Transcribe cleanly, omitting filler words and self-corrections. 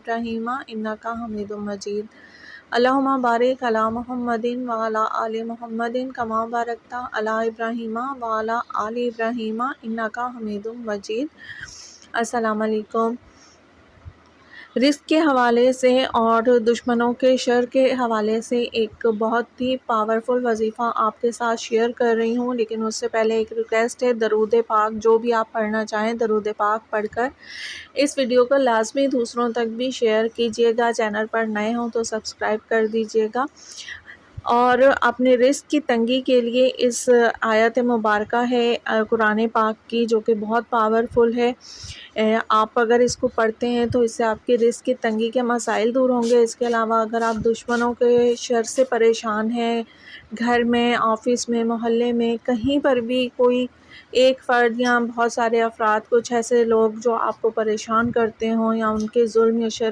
إبراهيم إنك حميد مجيد اللهم بارك على محمد وعلى آل محمد كما باركت على إبراهيم وعلى آل إبراهيم إنك حميد مجيد۔ السلام علیکم۔ رزق کے حوالے سے اور دشمنوں کے شر کے حوالے سے ایک بہت ہی پاورفل وظیفہ آپ کے ساتھ شیئر کر رہی ہوں، لیکن اس سے پہلے ایک ریکویسٹ ہے، درود پاک جو بھی آپ پڑھنا چاہیں درود پاک پڑھ کر اس ویڈیو کو لازمی دوسروں تک بھی شیئر کیجیے گا۔ چینل پر نئے ہوں تو سبسکرائب کر دیجیے گا، اور اپنے رزق کی تنگی کے لیے اس آیت مبارکہ ہے قرآن پاک کی، جو کہ بہت پاورفل ہے۔ آپ اگر اس کو پڑھتے ہیں تو اس سے آپ کے رزق کی تنگی کے مسائل دور ہوں گے۔ اس کے علاوہ اگر آپ دشمنوں کے شر سے پریشان ہیں، گھر میں، آفس میں، محلے میں، کہیں پر بھی کوئی ایک فرد یا بہت سارے افراد، کچھ ایسے لوگ جو آپ کو پریشان کرتے ہوں یا ان کے ظلم یا شر